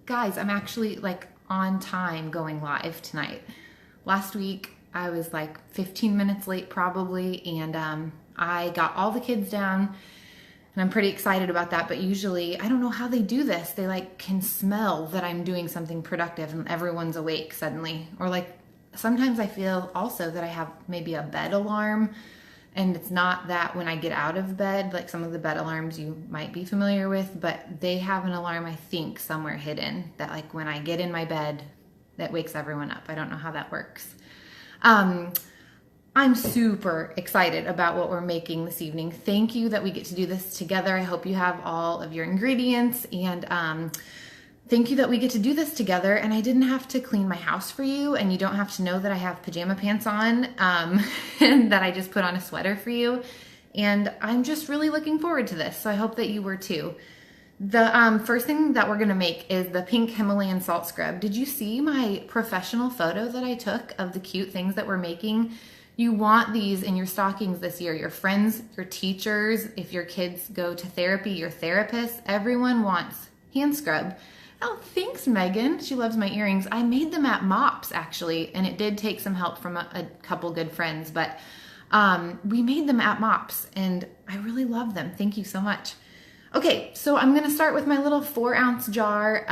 Guys, I'm actually like on time going live tonight. Last week I was like 15 minutes late probably, and I got all the kids down, and I'm pretty excited about that. But usually I don't know how they do this. They like can smell that I'm doing something productive and everyone's awake suddenly. Or like sometimes I feel also that I have maybe a bed alarm, and it's not that when I get out of bed, like some of the bed alarms you might be familiar with, but they have an alarm, I think, somewhere hidden that like when I get in my bed, that wakes everyone up. I don't know how that works. I'm super excited about what we're making this evening. Thank you that we get to do this together. I hope you have all of your ingredients, and thank you that we get to do this together, and I didn't have to clean my house for you, and you don't have to know that I have pajama pants on, and that I just put on a sweater for you. And I'm just really looking forward to this, so I hope that you were too. The first thing that we're gonna make is the pink Himalayan salt scrub. Did you see my professional photo that I took of the cute things that we're making? You want these in your stockings this year. Your friends, your teachers, if your kids go to therapy, your therapist, everyone wants hand scrub. Oh, thanks, Megan. She loves my earrings. I made them at Mops, actually, and it did take some help from a couple good friends, but we made them at Mops, and I really love them. Thank you so much. Okay, so I'm gonna start with my little 4-ounce jar.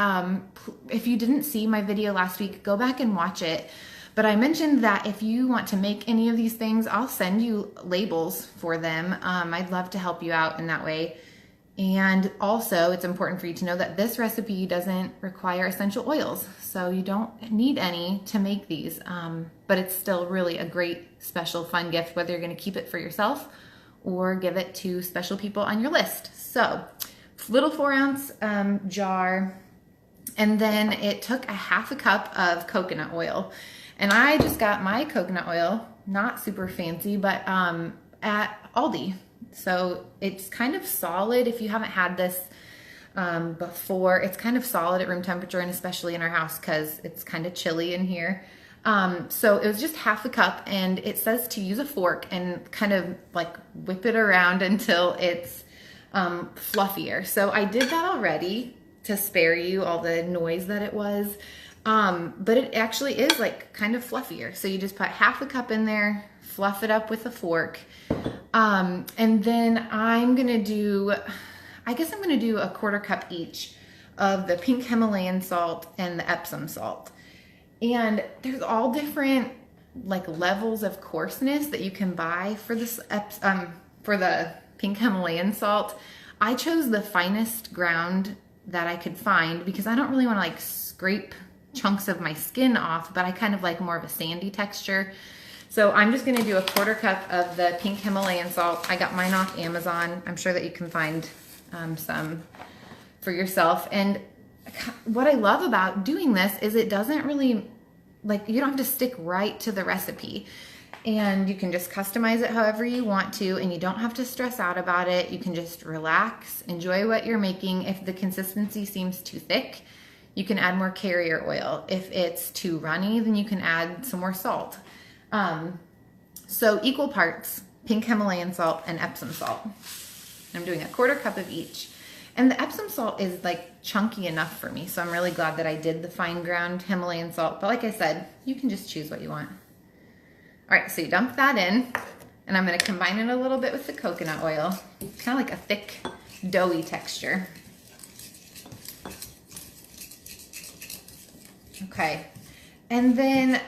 If you didn't see my video last week, go back and watch it. But I mentioned that if you want to make any of these things, I'll send you labels for them. I'd love to help you out in that way. And also, it's important for you to know that this recipe doesn't require essential oils, so you don't need any to make these, but it's still really a great, special, fun gift, whether you're gonna keep it for yourself or give it to special people on your list. So, little 4-ounce jar, and then it took a half a cup of coconut oil. And I just got my coconut oil, not super fancy, but at Aldi. So it's kind of solid. If you haven't had this before, it's kind of solid at room temperature, and especially in our house because it's kind of chilly in here. So it was just half a cup, and it says to use a fork and kind of like whip it around until it's fluffier. So I did that already to spare you all the noise that it was. But it actually is like kind of fluffier. So you just put half a cup in there, fluff it up with a fork. And then I'm gonna do, I guess I'm gonna do a 1/4 cup each of the pink Himalayan salt and the Epsom salt. And there's all different like levels of coarseness that you can buy for this, for the pink Himalayan salt. I chose the finest ground that I could find because I don't really wanna like scrape chunks of my skin off, but I kind of like more of a sandy texture. So I'm just gonna do a 1/4 cup of the pink Himalayan salt. I got mine off Amazon. I'm sure that you can find some for yourself. And what I love about doing this is it doesn't really, like, you don't have to stick right to the recipe. And you can just customize it however you want to, and you don't have to stress out about it. You can just relax, enjoy what you're making. If the consistency seems too thick, you can add more carrier oil. If it's too runny, then you can add some more salt. So equal parts pink Himalayan salt and Epsom salt. I'm doing a 1/4 cup of each. And the Epsom salt is like chunky enough for me, so I'm really glad that I did the fine ground Himalayan salt. But like I said, you can just choose what you want. All right, so you dump that in, and I'm gonna combine it a little bit with the coconut oil. Kind of like a thick, doughy texture. Okay, and then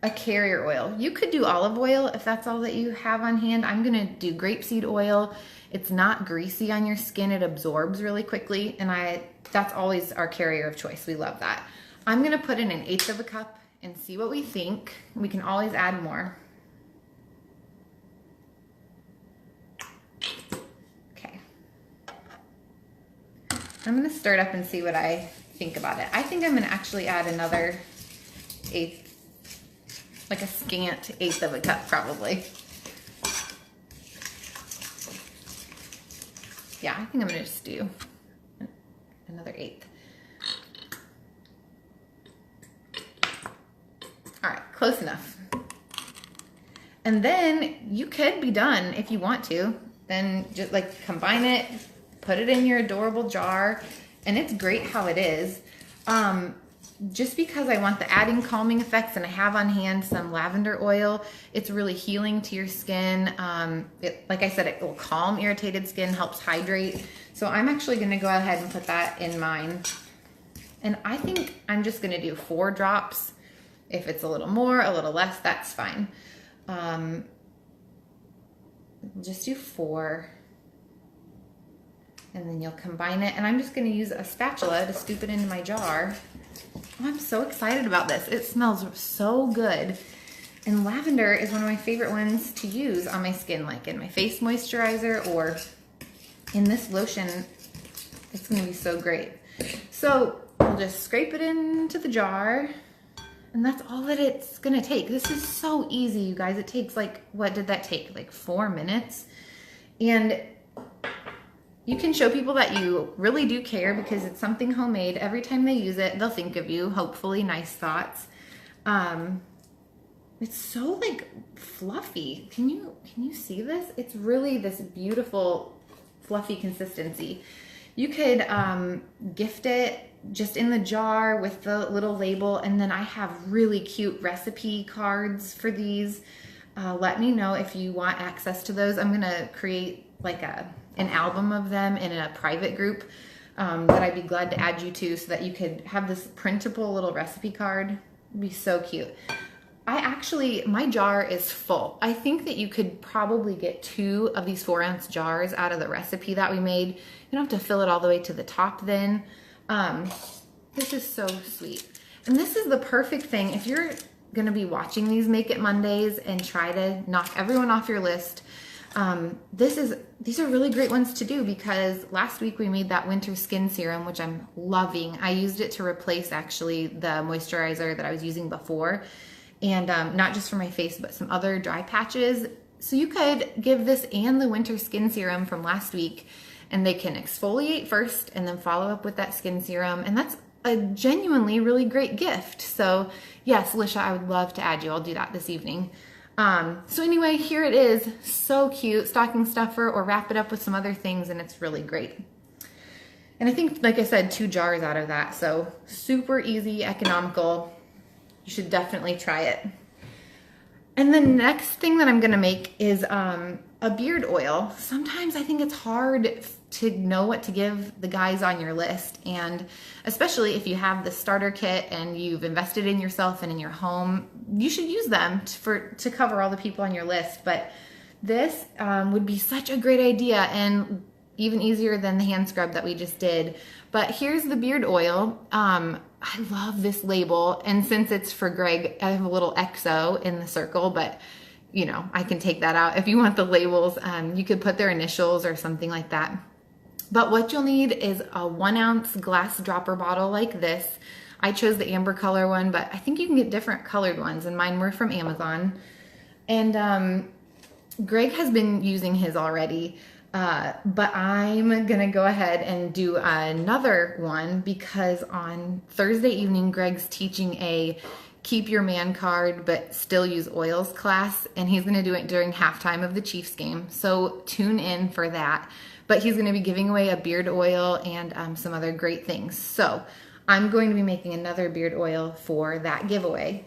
a carrier oil. You could do olive oil if that's all that you have on hand. I'm gonna do grapeseed oil. It's not greasy on your skin. It absorbs really quickly, and that's always our carrier of choice. We love that. I'm gonna put in 1/8 of a cup and see what we think. We can always add more. Okay. I'm gonna stir it up and see what I think about it. I think I'm gonna actually add another 1/8, like a scant 1/8 of a cup probably. Yeah, I think I'm gonna just do another 1/8. All right, close enough. And then you could be done if you want to. Then just like combine it, put it in your adorable jar, and it's great how it is. Just because I want the adding calming effects, and I have on hand some lavender oil. It's really healing to your skin. Like I said, it will calm irritated skin, helps hydrate. So I'm actually gonna go ahead and put that in mine. And I think I'm just gonna do 4 drops. If it's a little more, a little less, that's fine. Just do 4. And then you'll combine it. And I'm just gonna use a spatula to scoop it into my jar. Oh, I'm so excited about this. It smells so good. And lavender is one of my favorite ones to use on my skin, like in my face moisturizer or in this lotion. It's gonna be so great. So I'll just scrape it into the jar, and that's all that it's gonna take. This is so easy, you guys. It takes like, what did that take? Like 4 minutes. And you can show people that you really do care because it's something homemade. Every time they use it, they'll think of you, hopefully nice thoughts. It's so like fluffy. Can you see this? It's really this beautiful fluffy consistency. You could gift it just in the jar with the little label, and then I have really cute recipe cards for these. Let me know if you want access to those. I'm gonna create like an album of them in a private group that I'd be glad to add you to, so that you could have this printable little recipe card. It'd be so cute. My jar is full. I think that you could probably get 2 of these 4-ounce jars out of the recipe that we made. You don't have to fill it all the way to the top then. This is so sweet. And this is the perfect thing if you're gonna be watching these Make It Mondays and try to knock everyone off your list. These are really great ones to do, because last week we made that winter skin serum, which I'm loving. I used it to replace actually the moisturizer that I was using before, and not just for my face, but some other dry patches. So you could give this and the winter skin serum from last week, and they can exfoliate first and then follow up with that skin serum. And that's a genuinely really great gift. So yes, Lisha, I would love to add you. I'll do that this evening. So anyway, here it is. So cute, stocking stuffer, or wrap it up with some other things, and it's really great. And I think, like I said, 2 jars out of that. So super easy, economical. You should definitely try it. And the next thing that I'm gonna make is a beard oil. Sometimes I think it's hard to know what to give the guys on your list, and especially if you have the starter kit and you've invested in yourself and in your home, you should use them to cover all the people on your list. But this would be such a great idea, and even easier than the hand scrub that we just did. But here's the beard oil. I love this label, and since it's for Greg, I have a little XO in the circle, but you know, I can take that out. If you want the labels, you could put their initials or something like that. But what you'll need is a 1-ounce glass dropper bottle like this. I chose the amber color one, but I think you can get different colored ones, and mine were from Amazon. And Greg has been using his already, but I'm gonna go ahead and do another one, because on Thursday evening, Greg's teaching a Keep Your Man Card but Still Use Oils class, and he's gonna do it during halftime of the Chiefs game. So tune in for that. But he's gonna be giving away a beard oil and some other great things. So I'm going to be making another beard oil for that giveaway.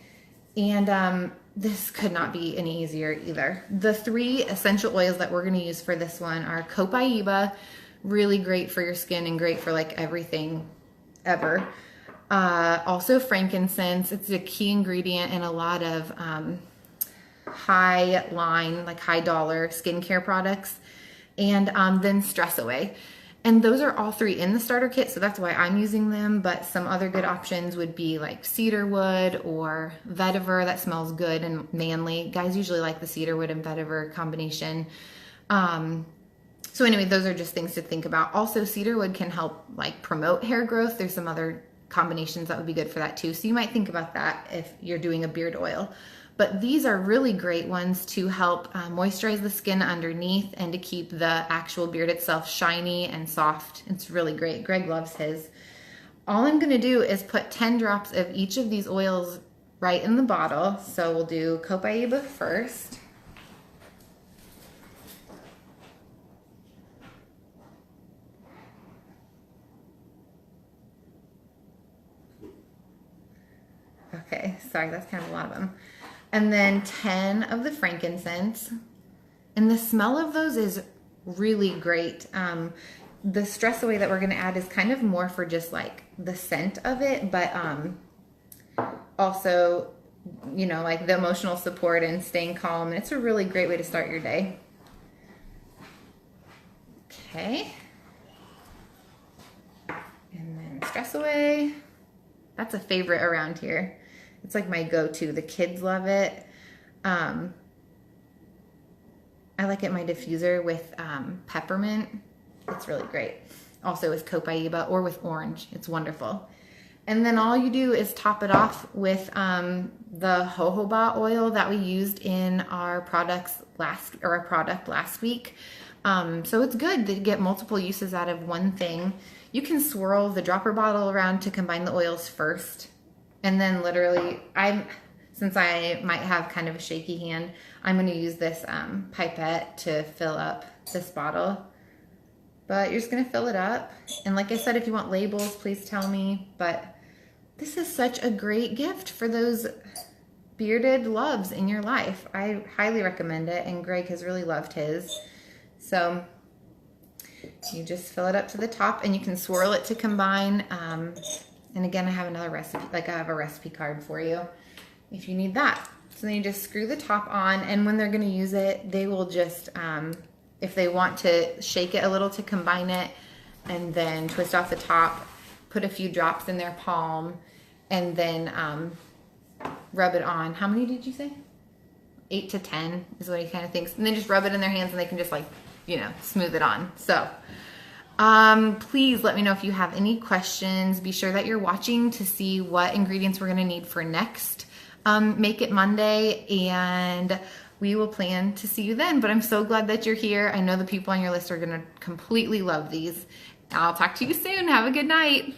And this could not be any easier either. The 3 essential oils that we're gonna use for this one are Copaiba, really great for your skin and great for like everything ever. Also frankincense, it's a key ingredient in a lot of high line, like high dollar skincare products. And then Stress Away. And those are all 3 in the starter kit, so that's why I'm using them. But some other good options would be like cedarwood or vetiver. That smells good and manly. Guys usually like the cedarwood and vetiver combination. So anyway, those are just things to think about. Also, cedarwood can help like promote hair growth. There's some other combinations that would be good for that too. So you might think about that if you're doing a beard oil. But these are really great ones to help moisturize the skin underneath and to keep the actual beard itself shiny and soft. It's really great. Greg loves his. All I'm gonna do is put 10 drops of each of these oils right in the bottle. So we'll do Copaiba first. Okay, sorry, that's kind of a lot of them. And then 10 of the frankincense. And the smell of those is really great. The Stress Away that we're gonna add is kind of more for just like the scent of it, but also, you know, like the emotional support and staying calm. And it's a really great way to start your day. Okay. And then Stress Away. That's a favorite around here. It's like my go-to. The kids love it. I like it in my diffuser with peppermint. It's really great. Also with copaiba or with orange. It's wonderful. And then all you do is top it off with the jojoba oil that we used in our product last week. So it's good to get multiple uses out of one thing. You can swirl the dropper bottle around to combine the oils first. And then literally, since I might have kind of a shaky hand, I'm going to use this pipette to fill up this bottle. But you're just going to fill it up. And like I said, if you want labels, please tell me. But this is such a great gift for those bearded loves in your life. I highly recommend it. And Greg has really loved his. So you just fill it up to the top and you can swirl it to combine. And again, I have another recipe, like I have a recipe card for you if you need that. So then you just screw the top on, and when they're gonna use it, they will just, if they want to shake it a little to combine it, and then twist off the top, put a few drops in their palm, and then rub it on. How many did you say? 8 to 10 is what he kind of thinks. And then just rub it in their hands and they can just like, you know, smooth it on. So please let me know if you have any questions. Be sure that you're watching to see what ingredients we're gonna need for next Make It Monday, and we will plan to see you then. But I'm so glad that you're here. I know the people on your list are gonna completely love these. I'll talk to you soon. Have a good night.